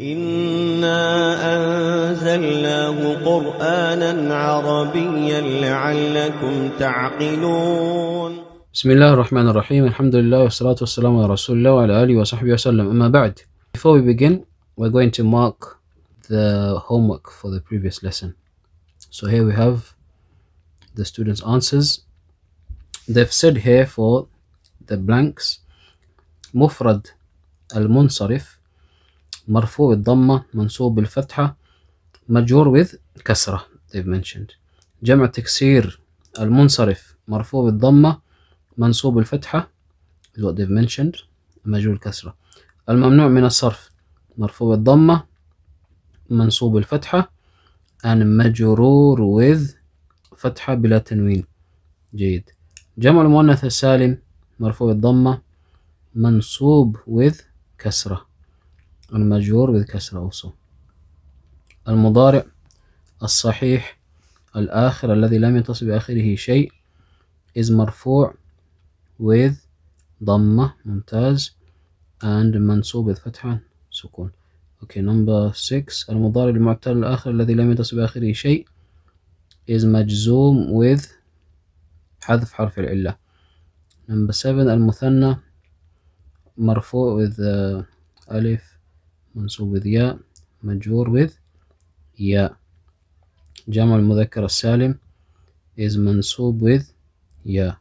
إنا أنزلناه قرآنا عربيا لعلكم تعقلون. بسم الله الرحمن الرحيم. الحمد لله والصلاة والسلام على رسول الله وعلى آله وصحبه وسلم. أما بعد. Before we begin, we're going to mark the homework for the previous lesson. So here we have the students' answers. They've said here for the blanks, مفرد المنصرف مرفوع بالضمة منصوب بالفتحة مجرور with كسرة. They've mentioned. جمع تكسير المنصرف مرفوع بالضمة منصوب بالفتحة is what they've mentioned, مجرور الكسرة. الممنوع من الصرف مرفوع بالضمة منصوب بالفتحة and مجرور with فتحة بلا تنوين. جيد. جمع المؤنث السالم مرفوع بالضمة منصوب with كسرة المجرور with كسرة also. المضارع الصحيح الآخر الذي لم يتصل بآخره شيء is مرفوع with ضمة ممتاز and منصوب with فتحة سكون. Okay, number 6. المضارع المعتل الآخر الذي لم يتصل بآخره شيء is مجزوم with حذف حرف العلة. Number 7. المثنى مرفوع with ألف منصوب with ياء مجرور with ياء. جمع المذكر السالم is منصوب with ياء.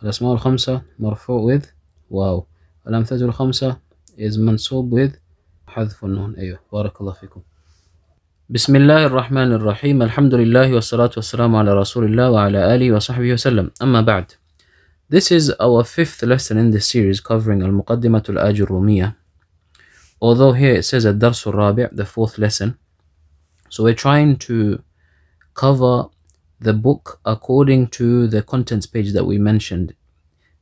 الأسماء الخمسة مرفوع with واو. الأمثلة الخمسة is منصوب with حذف النون. أيوه بارك الله فيكم. بسم الله الرحمن الرحيم. الحمد لله والصلاة والسلام على رسول الله وعلى آله وصحبه وسلم. أما بعد. This is our 5th lesson in this series covering المقدمة الآجرومية. Although here it says الدرس الرابع, the 4th lesson. So we're trying to cover the book according to the contents page that we mentioned.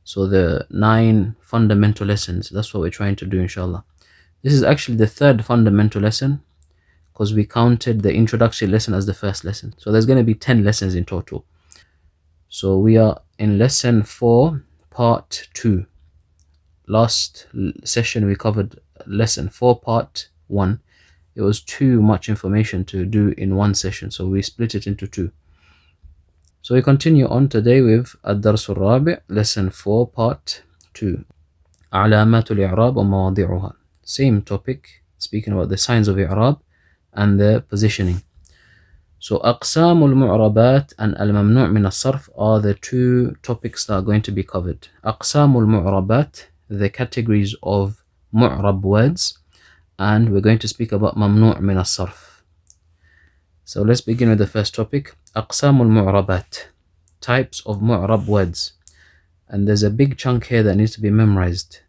So the 9 fundamental lessons, that's what we're trying to do inshallah. This is actually the 3rd fundamental lesson because we counted the introductory lesson as the first lesson. So there's going to be 10 lessons in total. So we are in lesson 4, part 2. Last session we covered lesson 4, part 1. It was too much information to do in one session, so we split it into 2. So we continue on today with الدرس الرابع, lesson 4, part 2. علامات الإعراب ومواضعها. Same topic, speaking about the signs of إعراب and their positioning. So أقسام المعربات and الممنوع من الصرف are the 2 topics that are going to be covered. أقسام المعربات, the categories of معرب words, and we're going to speak about ممنوع من الصرف. So let's begin with the first topic. أقسام المعربات, types of معرب words. And there's a big chunk here that needs to be memorized.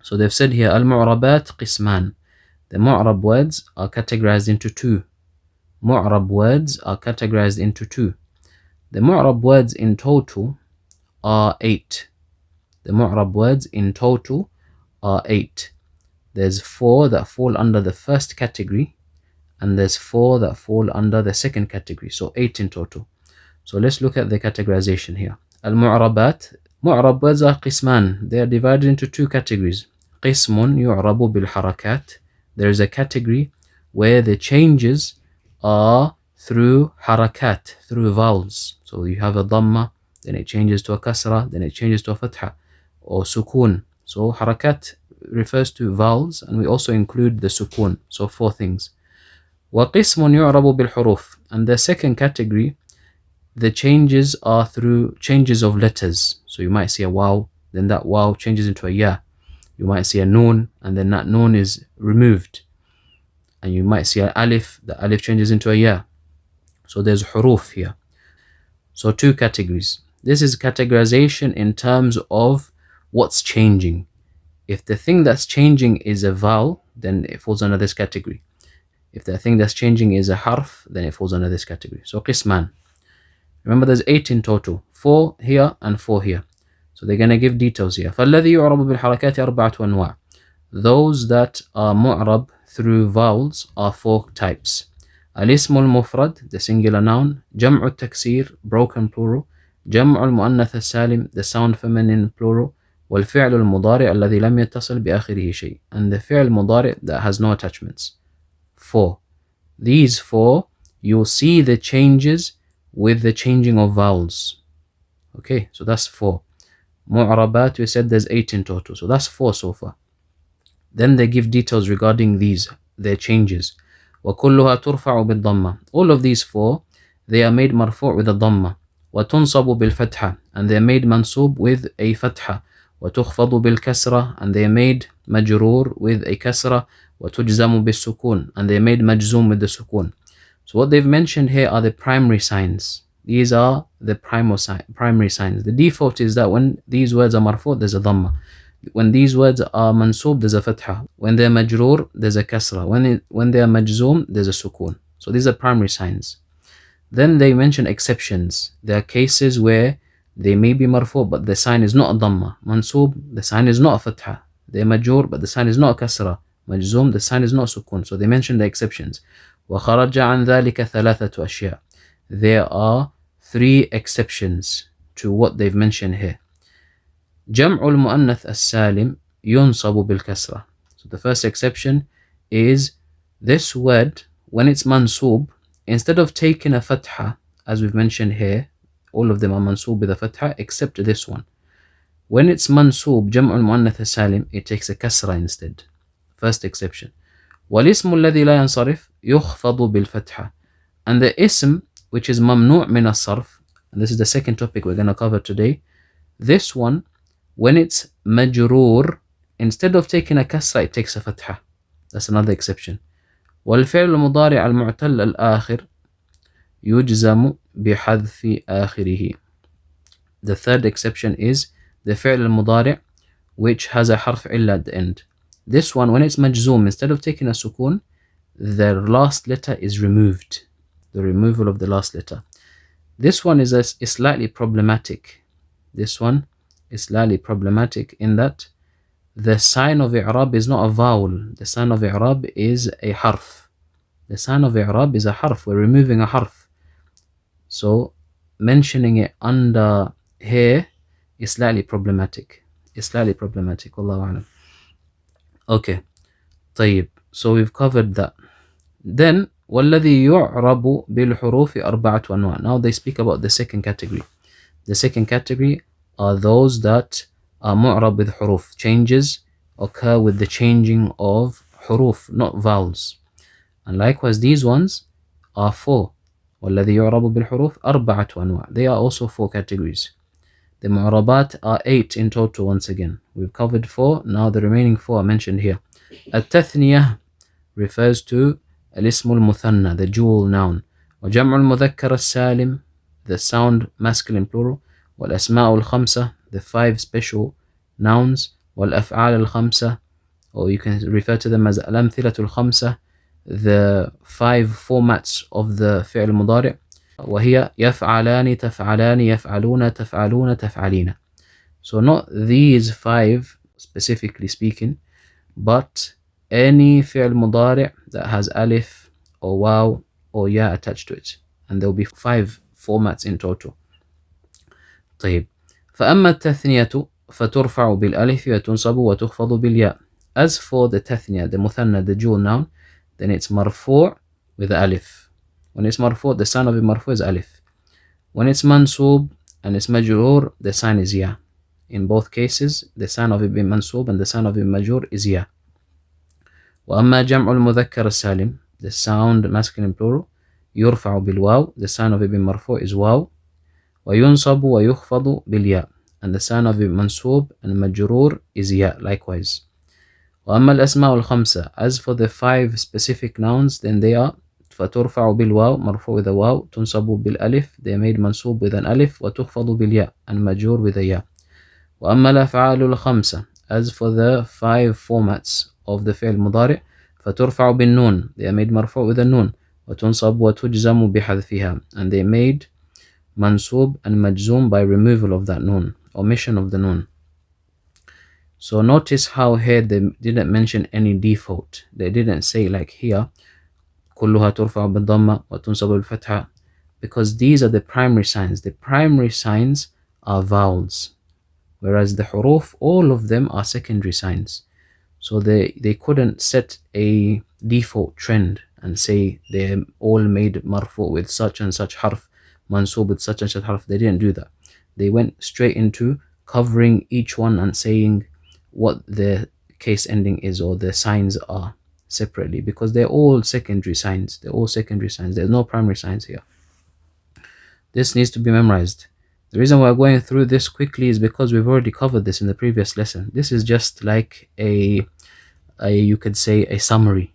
So they've said here المعربات قسمان. The معرب words are categorized into 2. معرب words are categorized into 2. The معرب words in total are 8. The معرب words in total are 8. There's 4 that fall under the first category and there's 4 that fall under the second category. So 8 in total. So let's look at the categorization here. المعربات, معرب words are قسمان. They are divided into 2 categories. قسم يعرب بالحركات. There is a category where the changes are through harakat, through vowels. So you have a dhamma, then it changes to a kasra, then it changes to a fatha or sukun. So harakat refers to vowels, and we also include the sukun. So 4 things. وقسم يعرب بالحروف. And the second category, the changes are through changes of letters. So you might see a waw, then that waw changes into a ya. You might see a noon, and then that noon is removed. And you might see an alif, the alif changes into a ya. So there's huruf here. So 2 categories. This is categorization in terms of what's changing. If the thing that's changing is a vowel, then it falls under this category. If the thing that's changing is a harf, then it falls under this category. So qisman. Remember there's 8 in total. 4 here and 4 here. So they're going to give details here. فَالَّذِي يُعْرَبُ بِالْحَرَكَاتِ أَرْبَعَةُ أَنْوَاعٍ. Those that are mu'rab through vowels are 4 types. الاسم المفرد, the singular noun. جمع التكسير, broken plural. جمع المؤنث السالم, the sound feminine plural. والفعل المضارع الذي لم يتصل بآخره شيء, and the فعل المضارع that has no attachments. 4. These 4, you'll see the changes with the changing of vowels. Okay, so that's 4. Mu'rabat, we said there's 8 in total, so that's 4 so far. Then they give details regarding these, their changes. وكلها ترفع بالضمة. All of these 4, they are made مرفوع with a ضمة. وتنصب بالفتحة, and they are made منصوب with a فتحة. وتخفض بالكسرة, and they are made مجرور with a كسرة. وتجزم بالسكون, and they are made مجزوم with the سكون. So what they've mentioned here are the primary signs. These are the primary signs. The default is that when these words are marfu', there's a dhamma. When these words are mansub, there's a fatha. When they're majroor, there's a kasra. When they are majzoom, there's a sukun. So these are primary signs. Then they mention exceptions. There are cases where they may be marfu', but the sign is not a dhamma. Mansub, the sign is not a fatha. They're majroor, but the sign is not a kasra. Majzoom, the sign is not sukun. So they mention the exceptions. وَخَرَجَ عَنْ ذَلِكَ ثَلَاثَةُ أَشْيَاء. There are 3 exceptions to what they've mentioned here. جمع المؤنث السالم ينصب بالكسرة. So the first exception is this word, when it's mansub, instead of taking a fatha, as we've mentioned here, all of them are mansub with a fatha except this one. When it's mansub, جمع المؤنث السالم, it takes a kasra instead. First exception. والاسم الذي لا ينصرف يخفض بالفتحة. And the ism, which is mamnu' min as-sarf, and this is the second topic we're going to cover today, this one, when it's majroor, instead of taking a kasra, it takes a fatha. That's another exception. والفعل المضارع المعتل الآخر يجزم بحذف آخره. The third exception is the فعل المضارع which has a حرف إلا at the end. This one, when it's majzoom, instead of taking a sukun, the last letter is removed. The removal of the last letter. This one is slightly problematic. This one is slightly problematic in that the sign of i'rab is not a vowel. The sign of i'rab is a harf. The sign of i'rab is a harf. We're removing a harf. So mentioning it under here is slightly problematic. It's slightly problematic. Wallahu a'lam. Okay. طيب. So we've covered that. Then وَالَّذِي يُعْرَبُ بِالْحُرُوفِ أَرْبَعَةُ أَنْوَاعٍ. Now they speak about the second category. The second category are those that are mu'rab with huruf. Changes occur with the changing of huruf, not vowels. And likewise these ones are 4. وَالَّذِي يُعْرَبُ بِالْحُرُوفِ أَرْبَعَةُ أَنْوَاعٍ. They are also 4 categories. The mu'rabat are 8 in total once again. We've covered 4, now the remaining 4 are mentioned here. التثنية refers to الاسم المثنى, the dual noun. وجمع المذكر السالم, the sound masculine plural. والأسماء الخمسة, the 5 special nouns. والأفعال الخمسة, or you can refer to them as الأمثلة الخمسة, the 5 formats of the فعل المضارع. وهي يفعلان تفعلان يفعلون تفعلون تفعلين. So not these 5 specifically speaking, but any fi'l mudari' that has alif or waw or ya attached to it, and there will be 5 formats in total. طيب. فأما التثنية فترفع بالألف وتنصب وتخفض بالياء. As for the تثنية, the مُثنى, the dual noun, then it's marfu' with the alif. When it's marfu', the sign of it marfu' is alif. When it's mansub and it's majroor, the sign is ya. In both cases, the sign of it being mansub and the sign of it majroor is ya. وأما جمع المذكر السالم, the sound masculine plural, يرفع بالواو, the sign of it being مرفوع is واو. وينصب ويخفض بالياء, and the sign of it mansub and majroor is ya likewise. وأما الأسماء الخمسة, as for the 5 specific nouns, then they are فترفع بالواو, مرفوع with a واو, تنصب بالألف, they are made mansub with an alif, وتخفض بالياء, and majroor with a ya. وأما الأفعال الخمسة, as for the 5 formats of the فعل مضارع, فترفع بالنون, they are made مرفوع with a nun, وتنصب وتجزم بحذفها, and they are made mansub and majzum by removal of that nun, omission of the nun. So notice how here they didn't mention any default. They didn't say like here كلها ترفع بالضمة وتنصب بالفتحة, because these are the primary signs. The primary signs are vowels. whereas the huruf, all of them are secondary signs. So they couldn't set a default trend and say they're all made marfu with such and such harf, mansub with such and such harf. They didn't do that. They went straight into covering each one and saying what the case ending is or the signs are separately, because they're all secondary signs. They're all secondary signs. There's no primary signs here. This needs to be memorized. The reason why we're going through this quickly is because we've already covered this in the previous lesson. This is just like a you could say a summary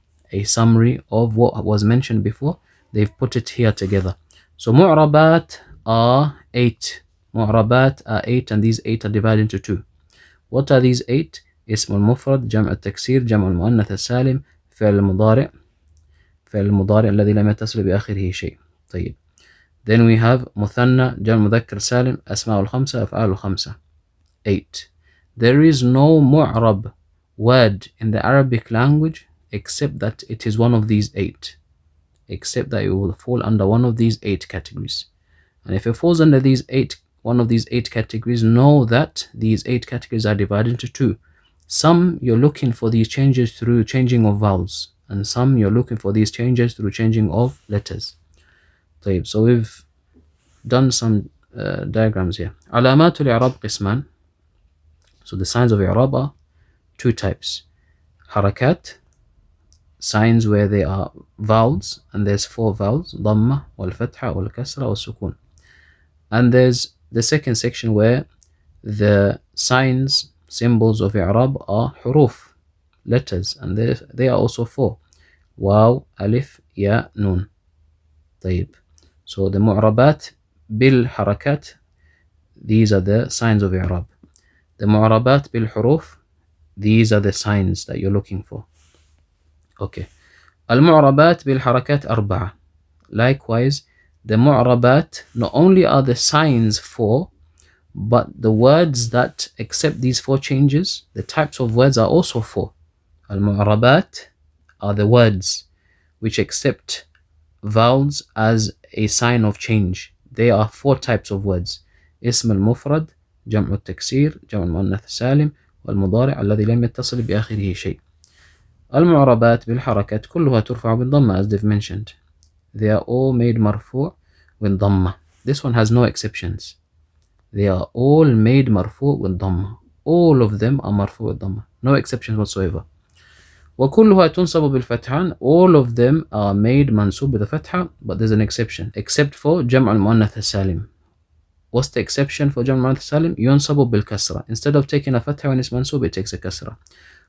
of what was mentioned before. They've put it here together. So mu'rabat are 8. Mu'rabat are 8, and these 8 are divided into 2. What are these 8? اسم المفرد, جمع التكسير, جمع المؤنث السالم, فعل المضارع الذي لم يتصل بآخره شيء. طيب. Then we have مثنى, جمع مذكر سالم, أسماء الخمسة, أفعال الخمسة. 8. There is no mu'rab word in the Arabic language except that it is one of these 8. Except that it will fall under one of these 8 categories. And if it falls under one of these 8 categories, know that these 8 categories are divided into 2. Some you're looking for these changes through changing of vowels, and some you're looking for these changes through changing of letters. طيب, so we've done some diagrams here. علامات الإعراب قسمان. So the signs of إعراب are 2 types. حركات, signs where they are vowels, and there's 4 vowels, ضمة والفتحة والكسرة والسكون. And there's the second section where the signs, symbols of إعراب are حروف, letters, and they are also 4. واو, ألف, ياء, نون. طيب. So the معربات بالحركات, these are the signs of إعراب. The معربات بالحروف, these are the signs that you're looking for. Okay. المعربات بالحركات 4. Likewise, the معربات not only are the signs 4, but the words that accept these 4 changes, the types of words are also 4. المعربات are the words which accept vowels as a sign of change. They are 4 types of words. اسم المفرد, جمع التكسير, جمع المؤنث السالم, والمضارع الذي لم يتصل بآخره شيء. المعربات بالحركات كلها ترفع بالضمة, as they've mentioned. They are all made مرفوع with ضمة. This one has no exceptions. They are all made مرفوع with ضمة. All of them are مرفوع with ضمة. No exceptions whatsoever. وكلها تنصب بالفتحة. All of them are made منصوب with a فتحة, but there's an exception, except for جمع المؤنث السالم. What's the exception for جمع المؤنث السالم? ينصب بالكسرة. Instead of taking a فتحة when it's منصوب, it takes a كسرة.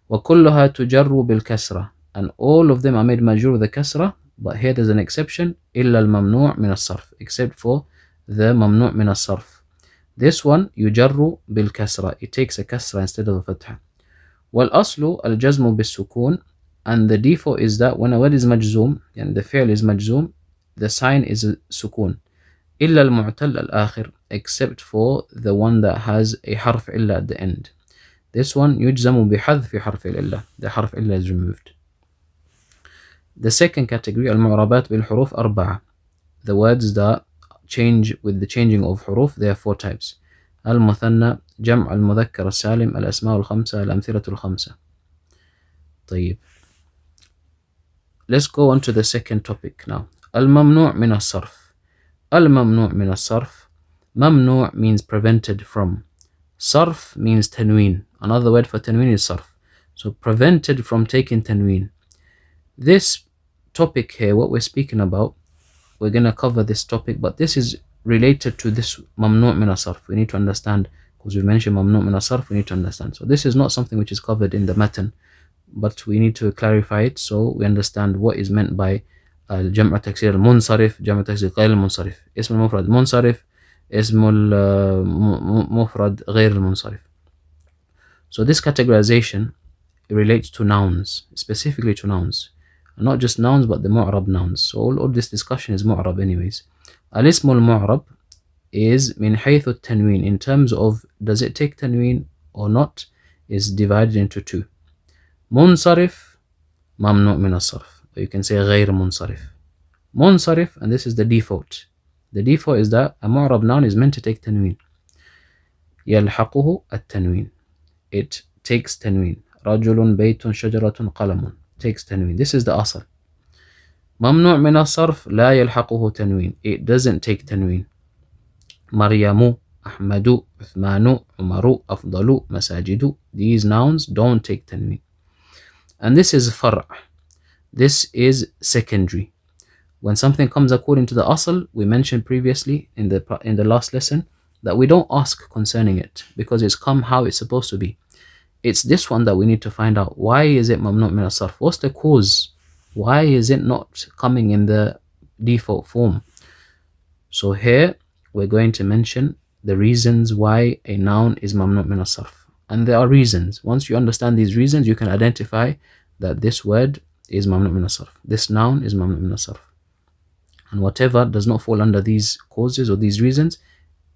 وكلها تجر بالكسرة. And all of them are made مجرور with a كسرة, but here there's an exception, إلا الممنوع من الصرف, except for the ممنوع من الصرف. This one يجر بالكسرة. It takes a كسرة instead of a فتحة. والأصل الجزم بالسكون, and the default is that when a word is مجزوم, and the فعل is مجزوم, the sign is سكون. إلا المعتل الآخر, except for the one that has a حرف إلا at the end. This one يجزم بحذف حرف الإلا. The حرف إلا is removed. The second category, المعربات بالحروف 4. The words that change with the changing of حروف, there are 4 types. المثنى, جمع المذكر السالم, الأسماء الخمسة, الأمثلة الخمسة. طيب. Let's go on to the second topic now. الممنوع من الصرف. الممنوع من الصرف. ممنوع means prevented from. صرف means tanween. Another word for tanween is صرف. So prevented from taking tanween. This topic here, what we're speaking about, we're going to cover this topic, but this is related to this ممنوع من الصرف. We need to understand, because we mentioned ممنوع من الصرف, we need to understand. So this is not something which is covered in the Matn, but we need to clarify it so we understand what is meant by جمع تكسير المنصرف, جمع تكسير غير المنصرف. اسم المفرد منصرف, اسم المفرد غير المنصرف. So this categorization relates to nouns, specifically to nouns. And not just nouns, but the mu'rab nouns. So all this discussion is mu'rab anyways. Al-ism al-mu'rab is min haythu tanween, in terms of does it take tanween or not, is divided into 2. Munsarif, mamnu' min as-sarf. Or you can say غير munsarif. Munsarif, and this is the default. The default is that a mu'rab noun is meant to take tanween. يلحقه التنوين. It takes تنوين. رجل بيت شجرة قلم takes تنوين. This is the أصل. ممنوع من الصرف لا يلحقه تنوين. It doesn't take تنوين. مريم أحمد عثمان عمر أفضل مساجد. These nouns don't take تنوين. And this is فرع. This is secondary. When something comes according to the asl, we mentioned previously in the last lesson that we don't ask concerning it because it's come how it's supposed to be. It's this one that we need to find out. Why is it mamnu' min as-sarf? What's the cause? Why is it not coming in the default form? So here we're going to mention the reasons why a noun is mamnu' min as-sarf. And there are reasons. Once you understand these reasons, you can identify that this word is mamnu' min as-sarf. This noun is mamnu' min as-sarf. And whatever does not fall under these causes or these reasons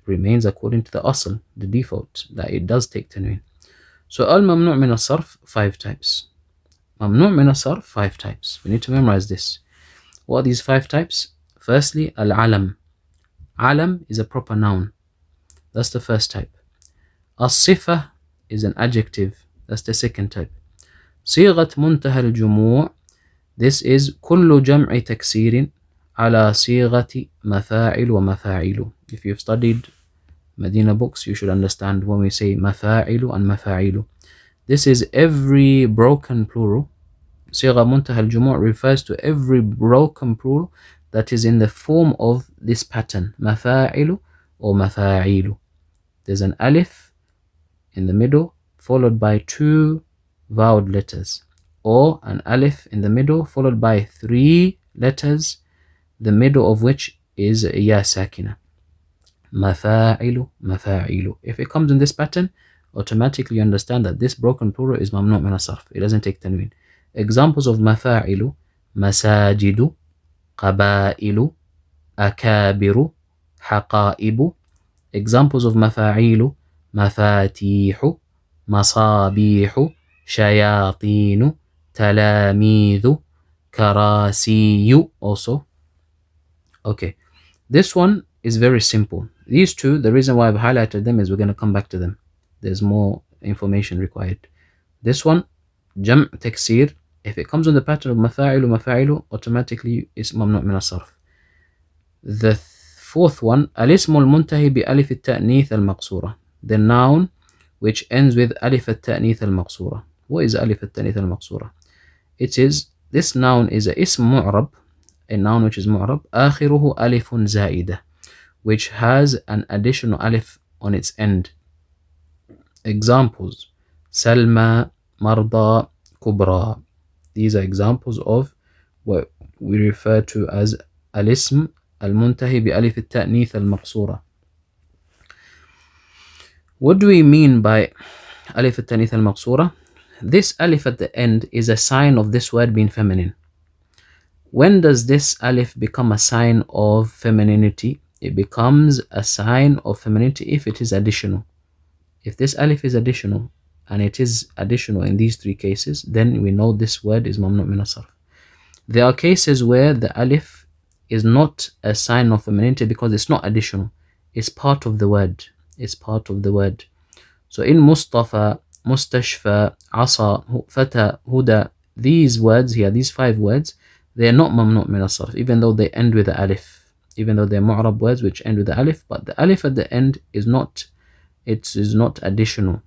remains according to the asl, the default, that it does take tanween. So al-mamnu' min as-sarf, 5 types. Mamnu' min as-sarf, 5 types. We need to memorize this. What are these 5 types? Firstly, al-alam. Alam is a proper noun. That's the first type. As-sifa is an adjective. That's the second type. صيغة منتهى الجموع. This is كل جمع تكسير على صيغة مفاعل ومفاعيل. If you've studied Medina books, you should understand when we say مفاعل and مفاعيل. This is every broken plural. صيغة منتهى الجموع refers to every broken plural that is in the form of this pattern, مفاعل or مفاعيل. There's an alif in the middle followed by 2 vowel letters, or an alif in the middle followed by 3 letters, the middle of which is ya sakina. Mafa'ilu, mafa'ilu. If it comes in this pattern, automatically you understand that this broken plural is mamnu' min as-sarf. It doesn't take tanween. Examples of mafa'ilu: masajidu, qaba'ilu, akabiru, haqa'ibu. Examples of mafa'ilu: mafatihu, masabihu, shayatinu, talamidhu, karasiyu. Also, okay, this one is very simple. These two, the reason why I've highlighted them is we're going to come back to them. There's more information required. This one, jam' taksir, if it comes on the pattern of mafa'ilu, mafa'ilu, automatically it's mamnu' min as-sarf. The fourth one, al-ismu al-muntahi bi alif at-ta'nīth al-maqsura. The noun which ends with alif at-ta'nīth al-maqsura. What is alif at-ta'nīth al-maqsura? It is, this noun is a ism mu'rab, a noun which is mu'rab, آخره ألف زائدة, which has an additional alif on its end. Examples: Salma, Marda, Kubra. These are examples of what we refer to as al-ism al-muntahi bi alif at-ta'nīth al-maqsura. What do we mean by alif at-ta'nīth al-maqsura? This alif at the end is a sign of this word being feminine. When does this alif become a sign of femininity? It becomes a sign of femininity if it is additional. If this alif is additional, and it is additional in these 3 cases, then we know this word is mamnu' min as-sarf. There are cases where the alif is not a sign of femininity because it's not additional. It's part of the word. It's part of the word. So in Mustafa, Mustashfa, Asa, Fata, Huda, these words here, these 5 words, they are not mamnu' min as-sarf, even though they end with the alif. Even though they're mu'rab words which end with the alif, but the alif at the end is not, it is not additional.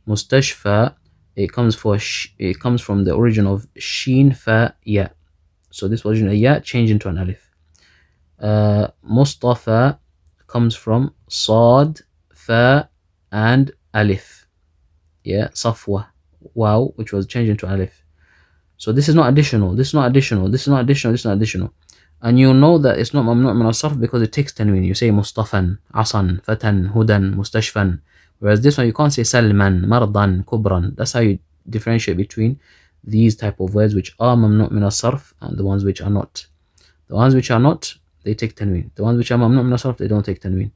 Mustashfa, it comes from the origin of sheen fa ya. So this original ya changed into an alif. Mustafa comes from sad, fa, and alif. Yeah, safwa, wow, which was changed into alif. So this is not additional, this is not additional, this is not additional, this is not additional. And you know that it's not mamnu' min as-sarf because it takes tanween. You say Mustafan, Asan, Fatan, Hudan, Mustashfan. Whereas this one you can't say Salman, Mardan, Kubran. That's how you differentiate between these type of words which are mamnu' min as-sarf and the ones which are not. The ones which are not, they take tanween. The ones which are mamnu' min as-sarf, they don't take tanween.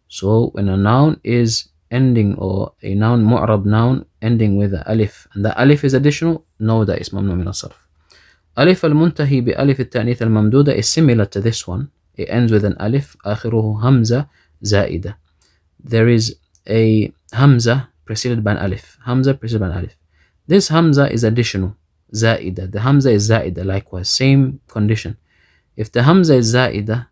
So when a noun is ending, or a noun, mu'rab noun, ending with the alif, and the alif is additional, know that it's mamnu' min as-sarf. Alif al-muntahi bi alif at-ta'nīth al-mamduda is similar to this one. It ends with an alif, آخره hamza زائدة. there is a hamza preceded by an alif. Hamza preceded by an alif. This hamza is additional, za'ida. The hamza is za'ida likewise, same condition. If the hamza is za'ida,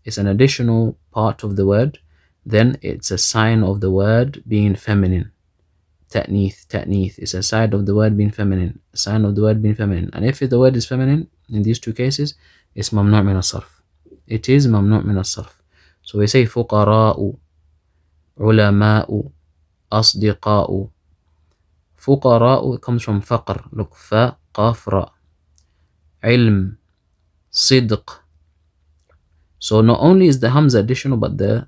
it's an additional part of the word, then it's a sign of the word being feminine. Ta'neeth is a sign of the word being feminine, a sign of the word being feminine. And if the word is feminine, in these two cases, it's mamnu' min as-sarf. It is mamnu' min as-sarf. So we say fuqara'u, ulama'u, asdiqa'u. Fuqara'u comes from faqr. Look, fa, qaf, ra. Ilm, sidq. So not only is the hamza additional, but the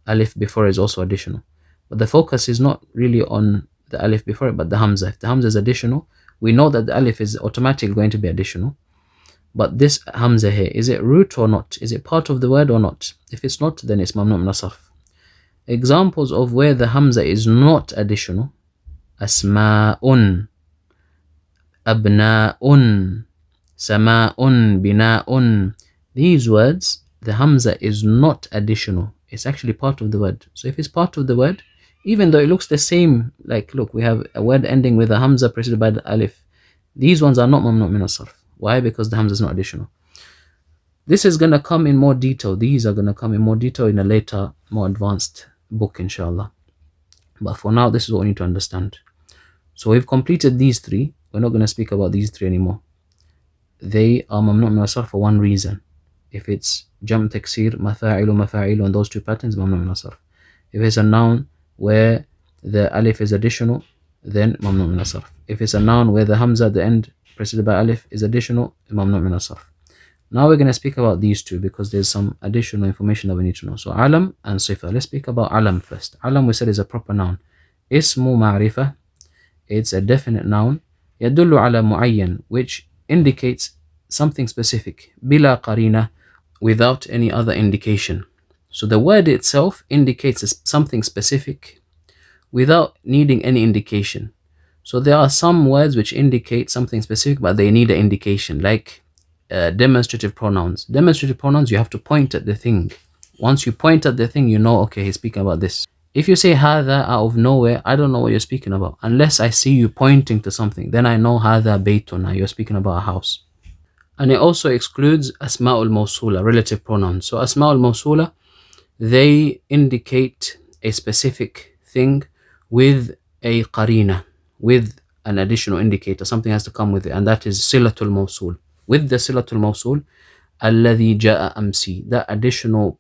alif before is also additional. But the focus is not really on the alif before it, but the hamza. If the hamza is additional, we know that the alif is automatically going to be additional. But this hamza here, is it root or not? Is it part of the word or not? If it's not, then it's mamnu' min as-sarf. Examples of where the hamza is not additional: asma'un, abna'un, sama'un, bina'un. These words, the hamza is not additional. It's actually part of the word. So if it's part of the word, even though it looks the same, like look, we have a word ending with a hamza preceded by the alif. These ones are not mamnu' min as-sarf. Why? Because the hamza is not additional. This is going to come in more detail. These are going to come in more detail in a later, more advanced book, inshallah. But for now, this is what we need to understand. So we've completed these three. We're not going to speak about these three anymore. They are mamnu' min as-sarf for one reason. If it's jam' taksir, mafa'ilu, and those two patterns, mamnu' min as-sarf. If it's a noun where the alif is additional, then mamnu' min as-sarf. If it's a noun where the hamza at the end preceded by alif is additional, mamnu' min as-sarf. Now we're going to speak about these two because there's some additional information that we need to know. So alam and sifa. Let's speak about alam first. Alam, we said, is a proper noun. Ismu ma'rifah, it's a definite noun. Yadullu ala mu'ayyan, which indicates something specific. Bila qarina, without any other indication. So the word itself indicates something specific without needing any indication. So there are some words which indicate something specific, but they need an indication, like demonstrative pronouns. Demonstrative pronouns, you have to point at the thing. Once you point at the thing, you know, okay, he's speaking about this. If you say hadha out of nowhere, I don't know what you're speaking about. Unless I see you pointing to something, then I know hadha baytuna, you're speaking about a house. And it also excludes asma'ul mawsula, relative pronouns. So asma'ul mawsula, they indicate a specific thing with a qarina, with an additional indicator. Something has to come with it, and that is silatul mawsul. With the silatul mawsul, alladhi ja'a amsi, that additional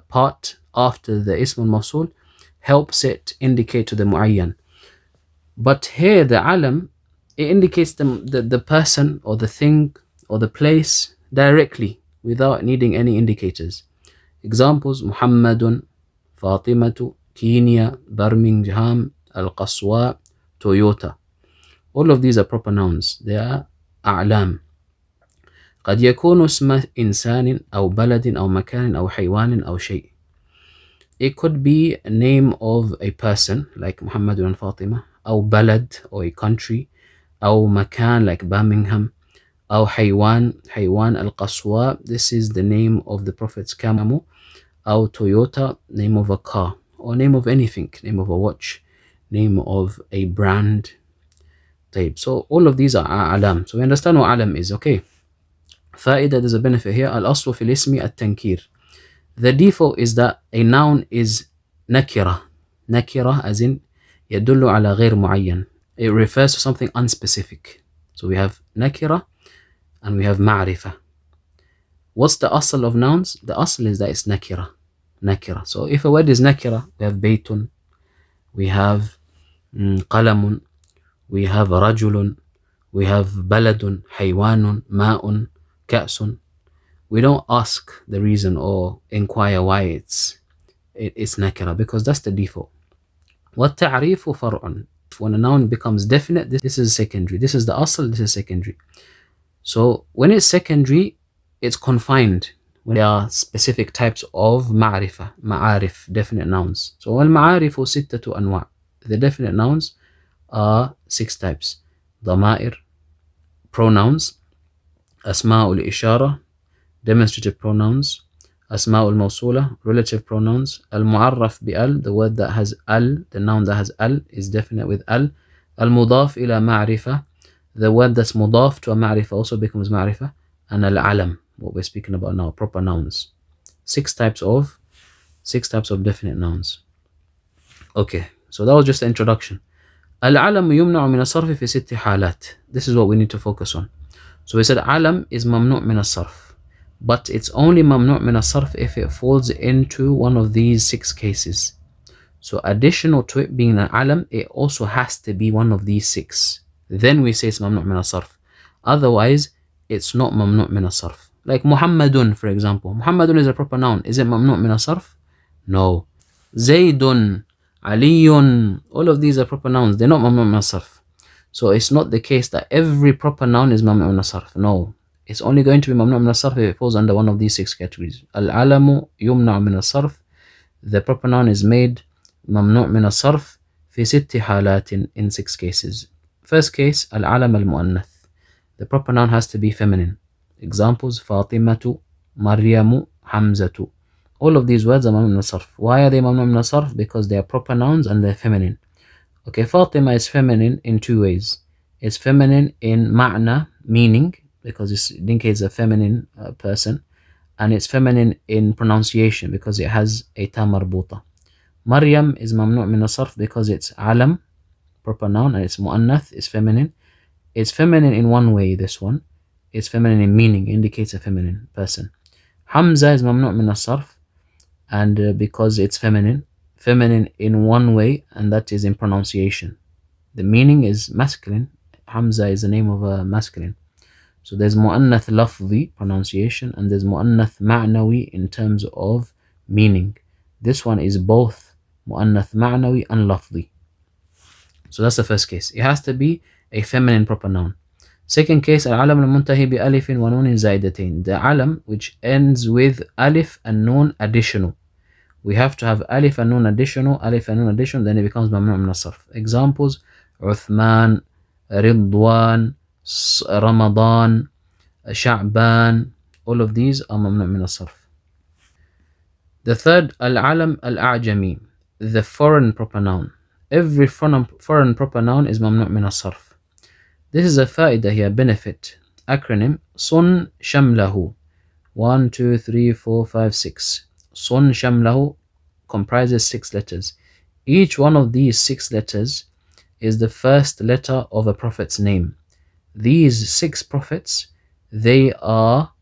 part after the ism al-mawsul helps it indicate to the mu'ayyan. But here the alam, it indicates the person or the thing or the place directly without needing any indicators. Examples: Muḥammadun, Fatimatu, Kenya, Birmingham, Al-Qaswa, Toyota. All of these are proper nouns. They are a'lam. قد يكون اسم إنسان أو بلد أو مكان أو حيوان أو شيء. It could be a name of a person like Muhammad and Fatima, أو بلد, or a country, أو مكان like Birmingham, أو حيوان القصواء, this is the name of the Prophet's camel, أو Toyota, name of a car, or name of anything, name of a watch, name of a brand. So all of these are alam. So we understand what alam is, okay? Fa'idah, there's a benefit here. Al-aslu fil ismi at-tankir. The default is that a noun is nakira. Nakira as in yadullu ala ghayr mu'ayyan. It refers to something unspecific. So we have nakira and we have ma'rifah. What's the asl of nouns? The asl is that it's nakira. Nakira. So if a word is nakira, we have baytun, we have qalamun, we have rajulun, we have baladun, haywanun, ma'un, ka'sun. We don't ask the reason or inquire why it's nakira, because that's the default. وَالتَّعْرِيفُ فَرْعٌ. When a noun becomes definite, this is secondary. This is the asl, this is secondary. So when it's secondary, it's confined when there are specific types of ma'arif, definite nouns. So وَالْمَعَارِفُ سِتَّةُ أَنْوَاعٍ. The definite nouns are 6 types. ضمائر, pronouns, asma'ul ishara, demonstrative pronouns, أسماء الموصولة, relative pronouns. المعرف بأل, the word that has al, the noun that has al is definite with al. المضاف إلى معرفة, the word that's مضاف to a معرفة also becomes معرفة. And العلم, what we're speaking about now, proper nouns. Six types of definite nouns. Okay, so that was just the introduction. العلم يمنع من الصرف في 6 حالات. This is what we need to focus on. So we said علم is ممنوع من الصرف, but it's only ممنوع من الصرف if it falls into one of these 6 cases. So additional to it being an علم, it also has to be one of these 6. Then we say it's ممنوع من الصرف. Otherwise, it's not ممنوع من الصرف. Like محمد, for example. محمد is a proper noun. Is it ممنوع من الصرف? No. زيد, علي, all of these are proper nouns. They're not ممنوع من الصرف. So it's not the case that every proper noun is ممنوع من الصرف. No. It's only going to be ممنوع من الصرف if it falls under one of these 6 categories. العلم يمنع من الصرف. The proper noun is made ممنوع من الصرف في 6 حالات, in 6 cases. First case, العلم المؤنث. The proper noun has to be feminine. Examples, فاطمة, مريم, حمزة. All of these words are ممنوع من الصرف. Why are they ممنوع من الصرف? Because they are proper nouns and they're feminine. Okay, Fatima is feminine in 2 ways. It's feminine in معنى, meaning, because Dinka is a feminine person, and it's feminine in pronunciation because it has a ta marbuta. Maryam is ممنوع من الصرف because it's علم, proper noun, and it's مؤنث, it's feminine. It's feminine in one way, this one. It's feminine in meaning, indicates a feminine person. Hamza is ممنوع من الصرف, and because it's feminine in one way, and that is in pronunciation. The meaning is masculine. Hamza is the name of a masculine. So there's mu'annath lafzi, pronunciation, and there's mu'annath ma'nawi in terms of meaning. This one is both mu'annath ma'nawi and lafzi. So that's the first case. It has to be a feminine proper noun. Second case, al-alam al-muntahi bi alifin wa nunin zaidatain. The alam which ends with alif and nun additional. We have to have alif and nun additional, then it becomes mamnu' min as-sarf. Examples, Uthman, Ridwan, Ramadan, Sha'ban, all of these are mamnu' min as-sarf. The third, al-alam al-a'jami, the foreign proper noun. Every foreign proper noun is mamnu' min as-sarf. This is a fa'idah here, benefit. Acronym, sun shamlahu. 1, 2, 3, 4, 5, 6. Sun shamlahu comprises 6 letters. Each one of these 6 letters is the first letter of a prophet's name. These 6 prophets, they are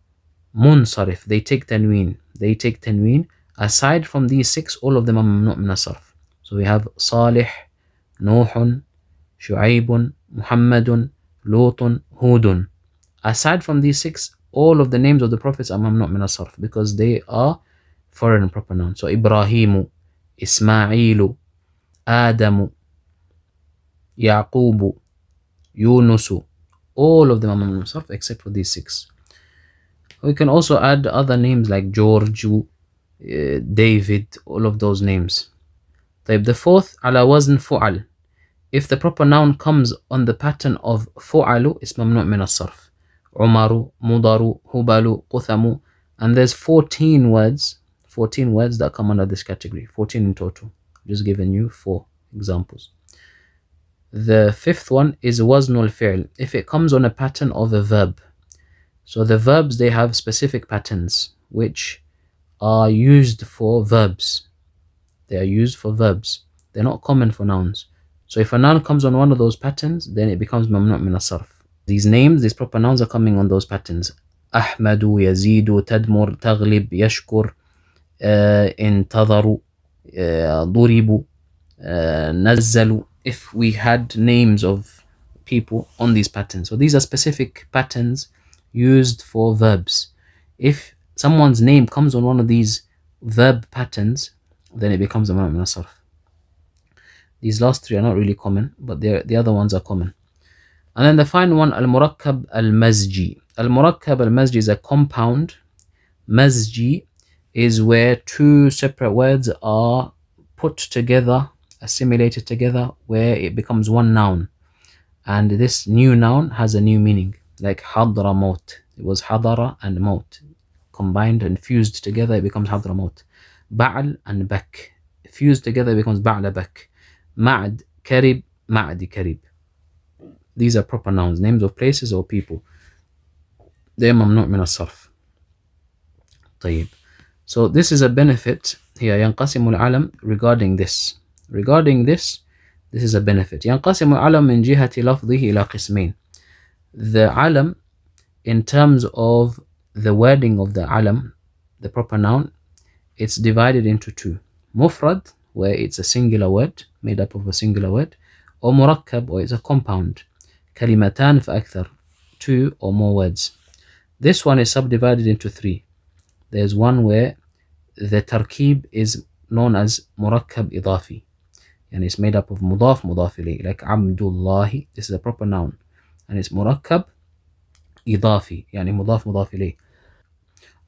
munsarif. They take tanween. Aside from these 6, all of them are mamnu' min as-sarf. So we have Salih, Nuhun, Shu'aybun, Muhammadun, Lutun, Hudun. Aside from these 6, all of the names of the prophets are mamnu' min as-sarf because they are foreign proper nouns. So Ibrahimu, Ismailu, Adamu, Yaqubu, Yunusu, all of them are mamnu' min as-sarf except for these 6. We can also add other names like George, David, all of those names. The fourth, ala wazn fu'al. If the proper noun comes on the pattern of fu'alu, it's mamnu' min as-sarf. Umaru, Mudaru, Hubalu, Quthamu, and there's 14 words that come under this category, 14 in total. Just giving you 4 examples. The fifth one is waznul fi'l, if it comes on a pattern of a verb. So the verbs, they have specific patterns which are used for verbs. They are used for verbs. They're not common for nouns. So if a noun comes on one of those patterns, then it becomes mamnu' min as-sarf. These names, these proper nouns are coming on those patterns. Ahmadu, Yazidu, Tadmur, Taghlib, Yashkur, Intadharu, Duribu, Nazzalu. If we had names of people on these patterns. So these are specific patterns used for verbs. If someone's name comes on one of these verb patterns, then it becomes mamnu' min as-sarf. These last 3 are not really common, but the other ones are common. And then the final one, al-murakkab al-mazji. Al-murakkab al-mazji is a compound. Mazji is where 2 separate words are put together, assimilated together, where it becomes one noun. And this new noun has a new meaning, like hadra maut. It was hadara and maut, combined and fused together, it becomes Hadramaut. Ba'al and Bak fused together, it becomes Ba'la Bak. Ma'ad, Karib, Ma'adi Karib. These are proper nouns, names of places or people. They are mamnu' min as-sarf. طيب. So this is a benefit here. ينقسم العلم regarding this. Regarding this is a benefit. ينقسم العلم من جهة لفظه إلى قسمين. The alam, in terms of the wording of the alam, the proper noun, it's divided into two. Mufrad, where it's a singular word, made up of a singular word, or murakkab, or it's a compound. Kalimatan فأكثر, two or more words. This one is subdivided into three. There's one where the tarkib is known as murakkab idafi, and it's made up of mudaf, mudaf ilayh, like Abdullahi. This is a proper noun, and it's murakkab idafi, yani mudaf, mudaf ilayh.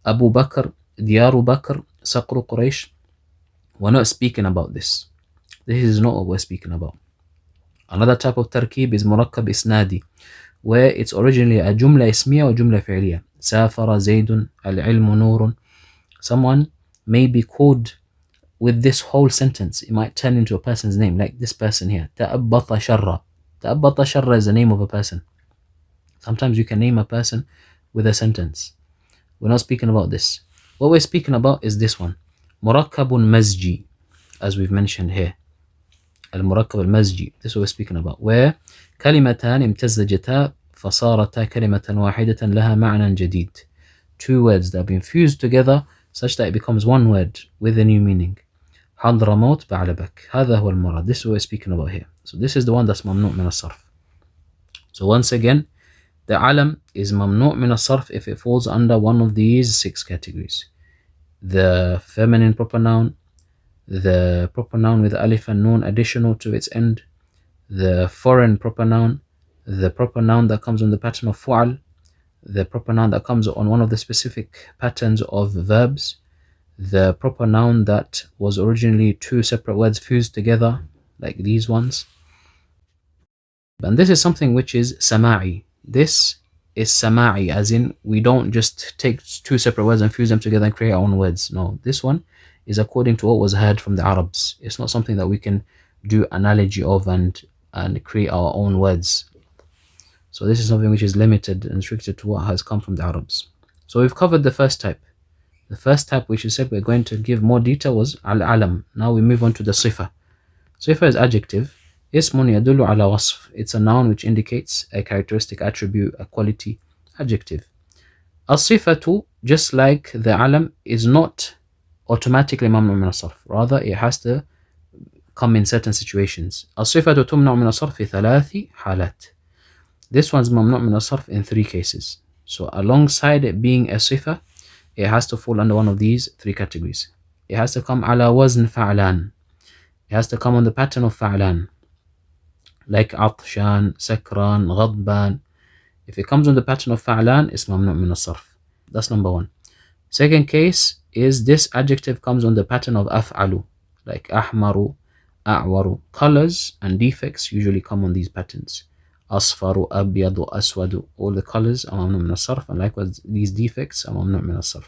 Abu Bakr, Diyaru Bakr, Saqru Quraysh. We're not speaking about this. This is not what we're speaking about. Another type of tarkib is murakkab isnadi, where it's originally a jumla ismiya or jumla fi'liya. Safara Zaydun, al-ilmu nurun. Someone may be called with this whole sentence. It might turn into a person's name, like this person here. Ta'abbata sharra. Ta'abbata sharra is the name of a person. Sometimes you can name a person with a sentence. We're not speaking about this. What we're speaking about is this one. Murakkabun mazji, as we've mentioned here. Al-murakkab al-mazji. This is what we're speaking about. Where kalimatan imtazajata fasarata kalimatan wahidatan laha ma'nan jadid. Two words that have been fused together such that it becomes one word with a new meaning. Hadramaut ba'la Bak. هذا هو المراد. This is what we're speaking about here. So this is the one that's mamnu' min as-sarf. So once again, the alam is mamnu' min as-sarf if it falls under one of these 6 categories. The feminine proper noun, the proper noun with alif and nun additional to its end, the foreign proper noun, the proper noun that comes on the pattern of fu'al, the proper noun that comes on one of the specific patterns of verbs, the proper noun that was originally 2 separate words fused together, like these ones. And this is something which is Ṣanhājī. This is Ṣanhājī, as in we don't just take 2 separate words and fuse them together and create our own words. No, this one is according to what was heard from the Arabs. It's not something that we can do analogy of and create our own words. So this is something which is limited and restricted to what has come from the Arabs. So we've covered the first type. The first type which we said we're going to give more detail was al-alam. Now we move on to the sifa. Sifa is adjective. Ismun yadullu ala wasf. It's a noun which indicates a characteristic, attribute, a quality. Adjective. As-sifatu, just like the alam, is not automatically mamnu' min as-sarf. Rather, it has to come in certain situations. As-sifatu tumna'u min as-sarf fi 3 halat. This one's mamnu' min as-sarf in 3 cases. So alongside it being a sifa, it has to fall under one of these 3 categories. It has to come ala wazn fa'lan. It has to come on the pattern of fa'lan, like atshan, sakran, ghadban. If it comes on the pattern of fa'lan, it's mamnu' min as-sarf. That's number 1. Second case is this adjective comes on the pattern of af'alu, like ahmaru, a'waru. Colors and defects usually come on these patterns. Asfaru, abyadu, aswadu. All the colors are mamnu' min as-sarf, and likewise these defects are mamnu' min as-sarf.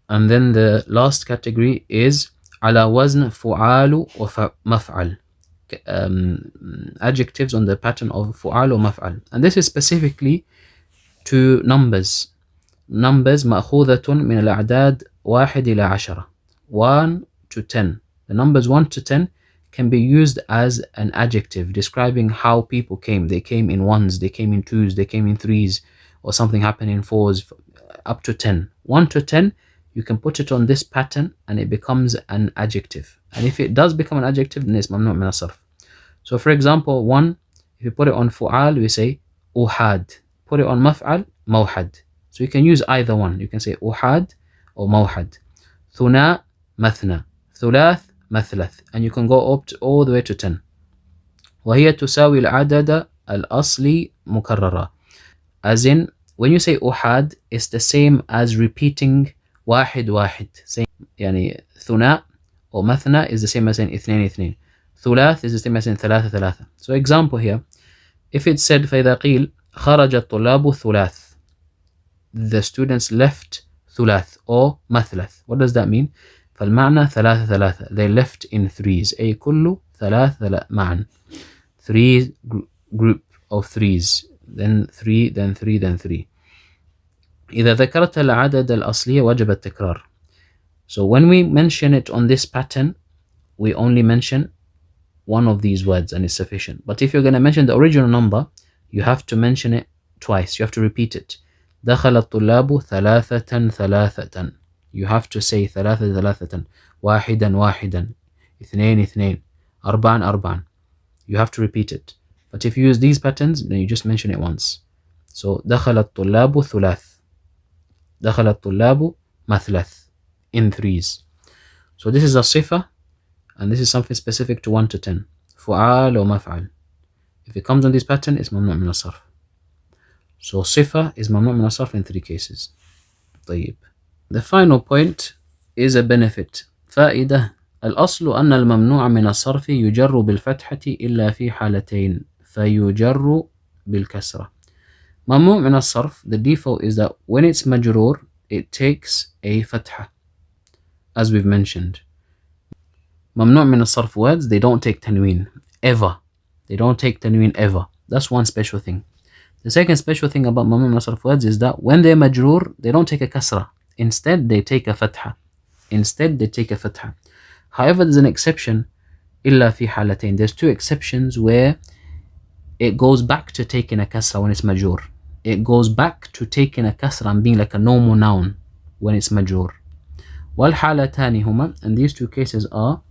And then the last category is ala wazn fu'alu wa maf'al. Adjectives on the pattern of fu'al or maf'al. And this is specifically to numbers. Numbers ma'khūdatun min al-a'dad 1 ila 10. 1 to 10. The numbers 1 to 10 can be used as an adjective describing how people came. They came in 1s, they came in 2s, they came in 3s, or something happened in 4s, up to 10. 1 to 10, you can put it on this pattern and it becomes an adjective. And if it does become an adjective, then it's mamnu' min as-sarf. So for example, 1, if you put it on fu'al, we say uhad. Put it on maf'al, mawhad. So you can use either one. You can say uhad or mawhad. Thuna, mathna. Thulath, مثلث, and you can go up to all the way to 10. وهي تساوي العدد الأصلي مكررة. As in, when you say أحاد, it's the same as repeating واحد واحد. Same, يعني ثناء or مثنى is the same as saying اثنين اثنين. ثلاث is the same as saying ثلاثة ثلاثة. So example here, if it said فإذا قيل خرج الطلاب ثلاث. the students left ثلاث or مثلث. What does that mean? فالمعنى ثلاثة ثلاثة. They left in threes. أي كل ثلاث معا. Three group of threes. Then three, then three, then three. إذا ذكرت العدد الأصلي وجب التكرار. So when we mention it on this pattern, we only mention one of these words and it's sufficient. But if you're going to mention the original number, you have to mention it twice. You have to repeat it. دخل الطلاب ثلاثة ثلاثة. You have to say ثلاثة ثلاثة. واحدا واحدا. اثنين اثنين. أربعا أربعا. You have to repeat it. But if you use these patterns, then you just mention it once. So دخل الطلاب ثلاث. دخل الطلاب مثلث. In threes. So this is a صفة, and this is something specific to 1 to 10. فعال or مفعل. If it comes on this pattern, it's ممنوع من الصرف. So صفة is ممنوع من الصرف in 3 cases. طيب. The final point is a benefit. فائدة. الأصل أن الممنوع من الصرف يجر بالفتحة إلا في حالتين. فيجر بالكسرة. ممنوع من الصرف, the default is that when it's مجرور, it takes a فتحة. As we've mentioned. ممنوع من الصرف words, they don't take tanween. Ever. They don't take tanween ever. That's one special thing. The second special thing about ممنوع من الصرف words is that when they're مجرور, they don't take a kasra. Instead, they take a fatha. However, there's an exception. إلا في حالتين. There's 2 exceptions where it goes back to taking a kasra when it's مجرور. It goes back to taking a kasra and being like a normal noun when it's مجرور. والحالتان هما, and these 2 cases are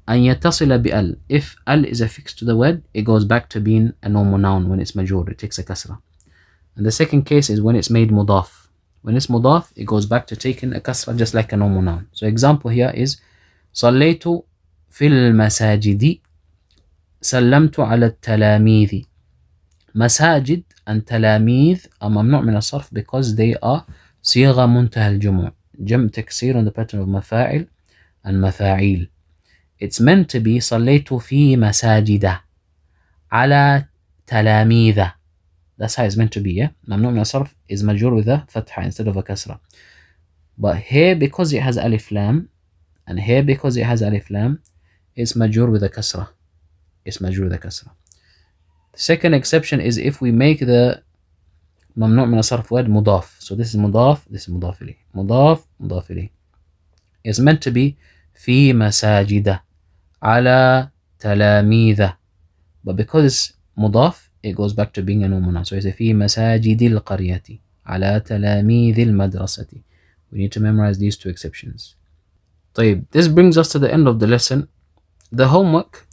أن يتصل بأل. If al is affixed to the word, it goes back to being a normal noun when it's مجرور. It takes a kasra. And the second case is when it's made مضاف. When it's مضاف, it goes back to taking a kasra just like a normal noun. So example here is صليت في المساجد سلمت على التلاميذ. مساجد and تلاميذ are ممنوع من الصرف because they are صيغة منتهى الجموع. جمع تكسير on the pattern of مفاعل and مفاعيل. It's meant to be صليت في مساجد على تلاميذ. That's how it's meant to be, yeah? ممنوع من الصرف is مجرور with a فتحة instead of a كسرة. But here, because it has alif lam, and here, because it has alif lam, it's مجرور with a كسرة. It's مجرور with a كسرة. The second exception is if we make the ممنوع من الصرف word مضاف. So this is مضاف, this is مضاف إليه. مضاف, مضاف إليه. It's meant to be في مساجد على تلاميذ. But because it's مضاف, it goes back to being a normal noun. So it's في مساجد القرية على تلاميذ المدرسة. We need to memorize these 2 exceptions. طيب, this brings us to the end of the lesson. The homework,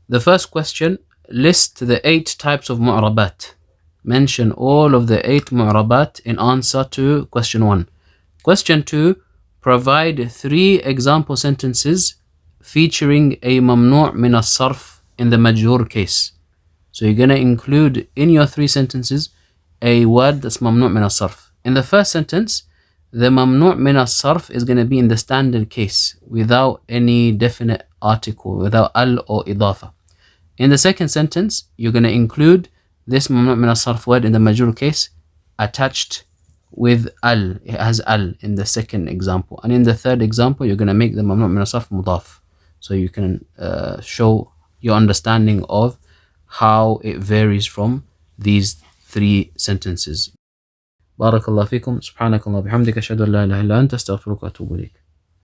the first question, list the 8 types of mu'rabat. Mention all of the 8 mu'rabat in answer to question 1. Question 2, provide 3 example sentences featuring a mamnu' min as-sarf in the majhur case. So you're going to include in your 3 sentences a word that's mamnu' min as-sarf. In the first sentence, the mamnu' min as-sarf is going to be in the standard case without any definite article, without al or idafa. In the second sentence, you're going to include this mamnu' min as-sarf word in the majhur case attached with al. It has al in the second example. And in the third example, you're going to make the mamnu' min as-sarf mudaf. So you can show your understanding of how it varies from these 3 sentences. بارك الله فيكم. سبحانك اللهم وبحمدك أشهد أن لا إله إلا أنت أستغفرك وأتوب إليك.